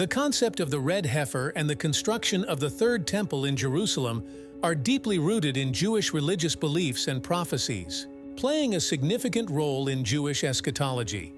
The concept of the red heifer and the construction of the Third Temple in Jerusalem are deeply rooted in Jewish religious beliefs and prophecies, playing a significant role in Jewish eschatology.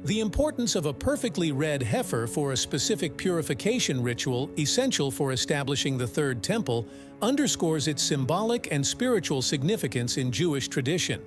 The importance of a perfectly red heifer for a specific purification ritual essential for establishing the Third Temple underscores its symbolic and spiritual significance in Jewish tradition.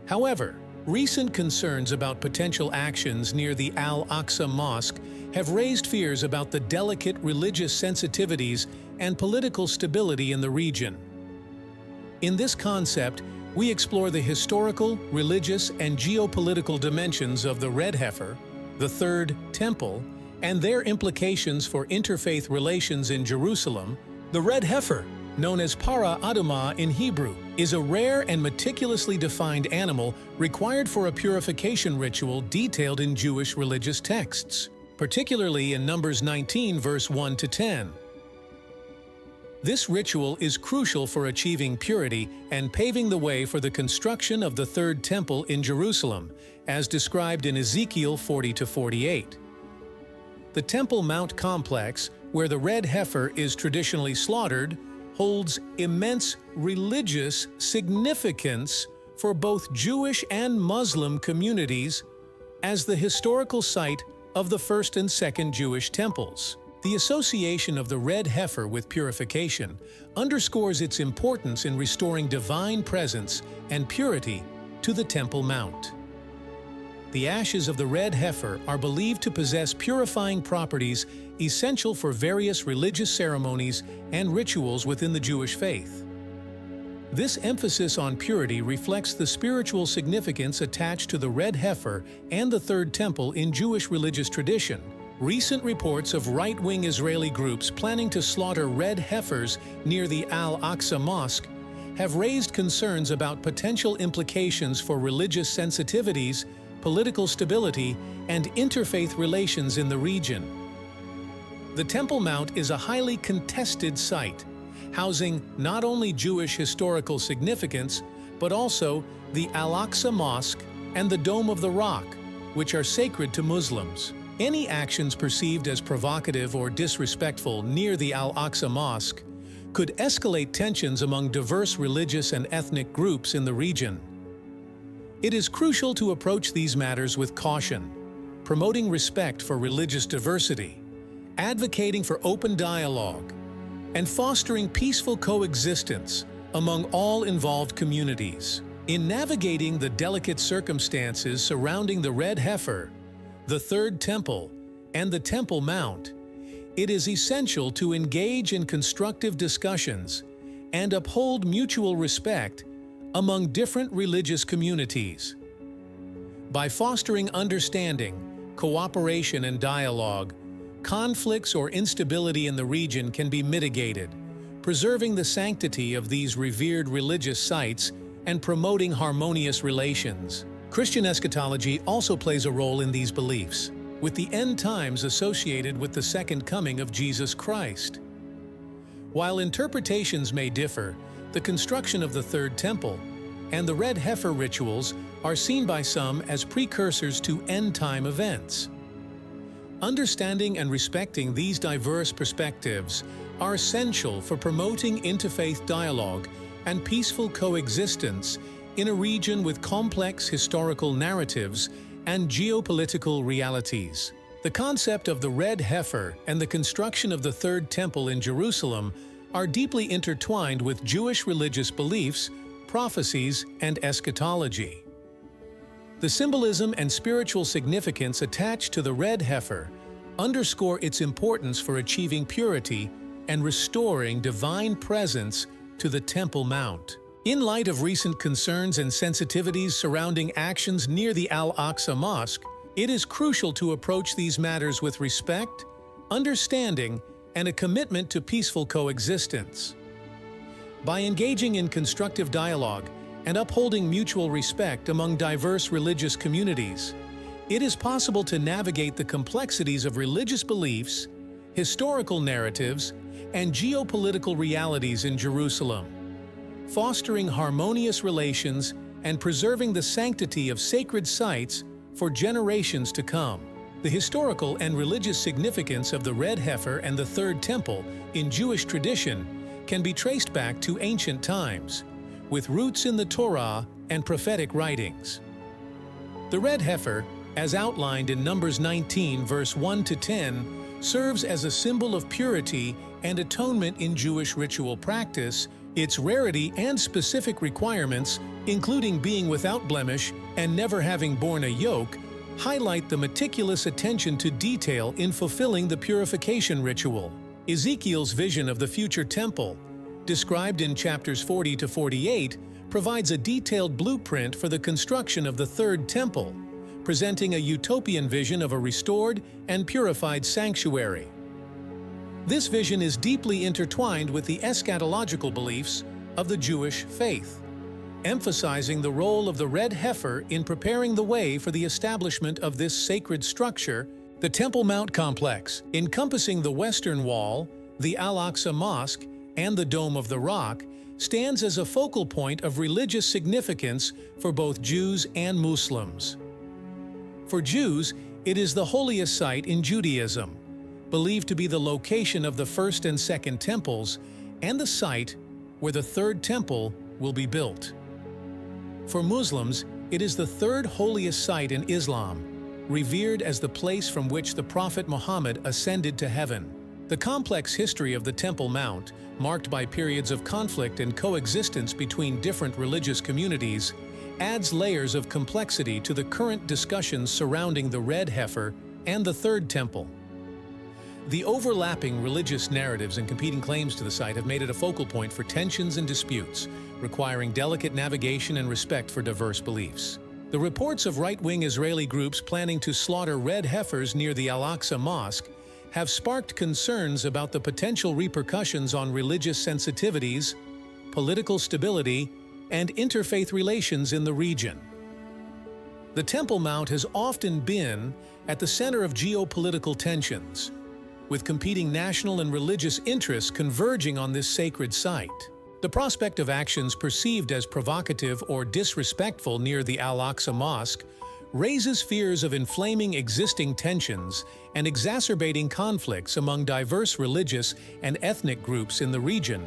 However, recent concerns about potential actions near the Al-Aqsa Mosque have raised fears about the delicate religious sensitivities and political stability in the region. In this concept, we explore the historical, religious, and geopolitical dimensions of the red heifer, the Third Temple, and their implications for interfaith relations in Jerusalem. The red heifer, known as para adumah in Hebrew, is a rare and meticulously defined animal required for a purification ritual detailed in Jewish religious texts, particularly in Numbers 19 verse 1 to 10. This ritual is crucial for achieving purity and paving the way for the construction of the Third Temple in Jerusalem, as described in Ezekiel 40-48. The Temple Mount complex, where the red heifer is traditionally slaughtered, holds immense religious significance for both Jewish and Muslim communities as the historical site of the First and Second Jewish temples. The association of the red heifer with purification underscores its importance in restoring divine presence and purity to the Temple Mount. The ashes of the red heifer are believed to possess purifying properties essential for various religious ceremonies and rituals within the Jewish faith. This emphasis on purity reflects the spiritual significance attached to the red heifer and the Third Temple in Jewish religious tradition. Recent reports of right-wing Israeli groups planning to slaughter red heifers near the Al-Aqsa Mosque have raised concerns about potential implications for religious sensitivities, political stability, and interfaith relations in the region. The Temple Mount is a highly contested site, housing not only Jewish historical significance, but also the Al-Aqsa Mosque and the Dome of the Rock, which are sacred to Muslims. Any actions perceived as provocative or disrespectful near the Al-Aqsa Mosque could escalate tensions among diverse religious and ethnic groups in the region. It is crucial to approach these matters with caution, promoting respect for religious diversity, advocating for open dialogue, and fostering peaceful coexistence among all involved communities. In navigating the delicate circumstances surrounding the red heifer, the Third Temple, and the Temple Mount, it is essential to engage in constructive discussions and uphold mutual respect among different religious communities. By fostering understanding, cooperation, and dialogue, conflicts or instability in the region can be mitigated, preserving the sanctity of these revered religious sites and promoting harmonious relations. Christian eschatology also plays a role in these beliefs, with the end times associated with the second coming of Jesus Christ. While interpretations may differ, the construction of the Third Temple and the red heifer rituals are seen by some as precursors to end-time events. Understanding and respecting these diverse perspectives are essential for promoting interfaith dialogue and peaceful coexistence in a region with complex historical narratives and geopolitical realities. The concept of the red heifer and the construction of the Third Temple in Jerusalem are deeply intertwined with Jewish religious beliefs, prophecies, and eschatology. The symbolism and spiritual significance attached to the red heifer underscore its importance for achieving purity and restoring divine presence to the Temple Mount. In light of recent concerns and sensitivities surrounding actions near the Al-Aqsa Mosque, it is crucial to approach these matters with respect, understanding, and a commitment to peaceful coexistence. By engaging in constructive dialogue and upholding mutual respect among diverse religious communities, it is possible to navigate the complexities of religious beliefs, historical narratives, and geopolitical realities in Jerusalem, fostering harmonious relations and preserving the sanctity of sacred sites for generations to come. The historical and religious significance of the red heifer and the third temple in Jewish tradition can be traced back to ancient times, with roots in the Torah and prophetic writings. The red heifer, as outlined in Numbers 19, verse 1 to 10, serves as a symbol of purity and atonement in Jewish ritual practice. Its rarity and specific requirements, including being without blemish and never having borne a yoke, highlight the meticulous attention to detail in fulfilling the purification ritual. Ezekiel's vision of the future temple, described in chapters 40 to 48, provides a detailed blueprint for the construction of the third temple, presenting a utopian vision of a restored and purified sanctuary. This vision is deeply intertwined with the eschatological beliefs of the Jewish faith, emphasizing the role of the red heifer in preparing the way for the establishment of this sacred structure. The Temple Mount complex, encompassing the Western Wall, the Al-Aqsa Mosque, and the Dome of the Rock, stands as a focal point of religious significance for both Jews and Muslims. For Jews, it is the holiest site in Judaism, believed to be the location of the first and second temples, and the site where the third temple will be built. For Muslims, it is the third holiest site in Islam, revered as the place from which the Prophet Muhammad ascended to heaven. The complex history of the Temple Mount, marked by periods of conflict and coexistence between different religious communities, adds layers of complexity to the current discussions surrounding the red heifer and the third temple. The overlapping religious narratives and competing claims to the site have made it a focal point for tensions and disputes, requiring delicate navigation and respect for diverse beliefs. The reports of right-wing Israeli groups planning to slaughter red heifers near the Al-Aqsa Mosque have sparked concerns about the potential repercussions on religious sensitivities, political stability, and interfaith relations in the region. The Temple Mount has often been at the center of geopolitical tensions, with competing national and religious interests converging on this sacred site. The prospect of actions perceived as provocative or disrespectful near the Al-Aqsa Mosque raises fears of inflaming existing tensions and exacerbating conflicts among diverse religious and ethnic groups in the region.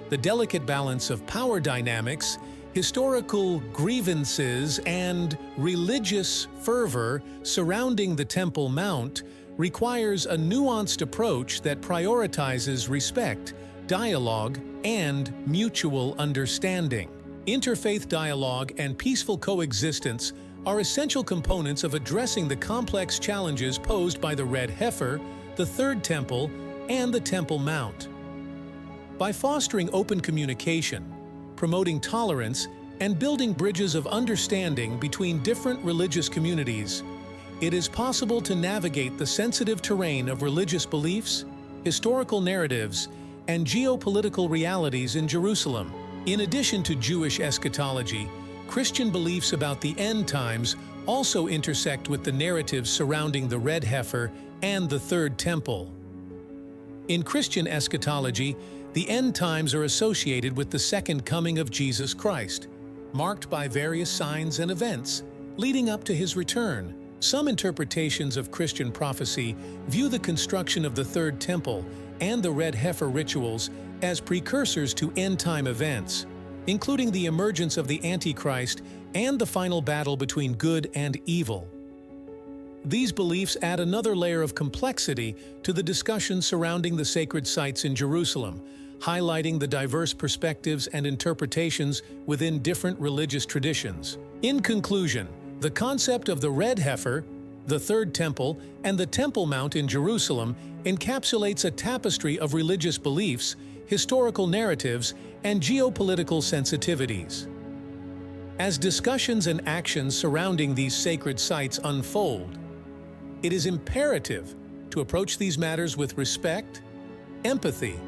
The delicate balance of power dynamics, historical grievances, and religious fervor surrounding the Temple Mount requires a nuanced approach that prioritizes respect, dialogue, and mutual understanding. Interfaith dialogue and peaceful coexistence are essential components of addressing the complex challenges posed by the red heifer, the third temple, and the Temple Mount. By fostering open communication, promoting tolerance, and building bridges of understanding between different religious communities, it is possible to navigate the sensitive terrain of religious beliefs, historical narratives, and geopolitical realities in Jerusalem. In addition to Jewish eschatology, Christian beliefs about the end times also intersect with the narratives surrounding the red heifer and the third temple. In Christian eschatology, the end times are associated with the second coming of Jesus Christ, marked by various signs and events leading up to his return. Some interpretations of Christian prophecy view the construction of the third temple and the red heifer rituals as precursors to end-time events, including the emergence of the Antichrist and the final battle between good and evil. These beliefs add another layer of complexity to the discussion surrounding the sacred sites in Jerusalem, highlighting the diverse perspectives and interpretations within different religious traditions. In conclusion, the concept of the red heifer, the third temple, and the Temple Mount in Jerusalem encapsulates a tapestry of religious beliefs, historical narratives, and geopolitical sensitivities. As discussions and actions surrounding these sacred sites unfold, it is imperative to approach these matters with respect, empathy,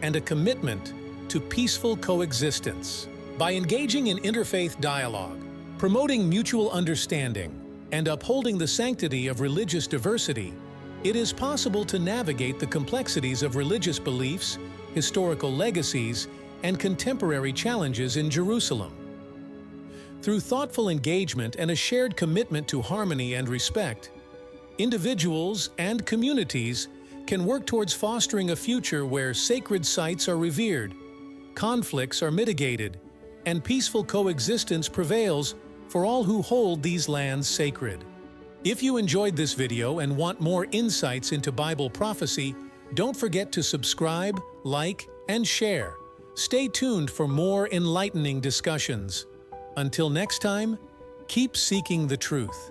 and a commitment to peaceful coexistence. By engaging in interfaith dialogue, promoting mutual understanding, and upholding the sanctity of religious diversity, it is possible to navigate the complexities of religious beliefs, historical legacies, and contemporary challenges in Jerusalem. Through thoughtful engagement and a shared commitment to harmony and respect, Individuals and communities can work towards fostering a future where sacred sites are revered, conflicts are mitigated, and peaceful coexistence prevails for all who hold these lands sacred. If you enjoyed this video and want more insights into Bible prophecy, don't forget to subscribe, like, and share. Stay tuned for more enlightening discussions. Until next time, keep seeking the truth.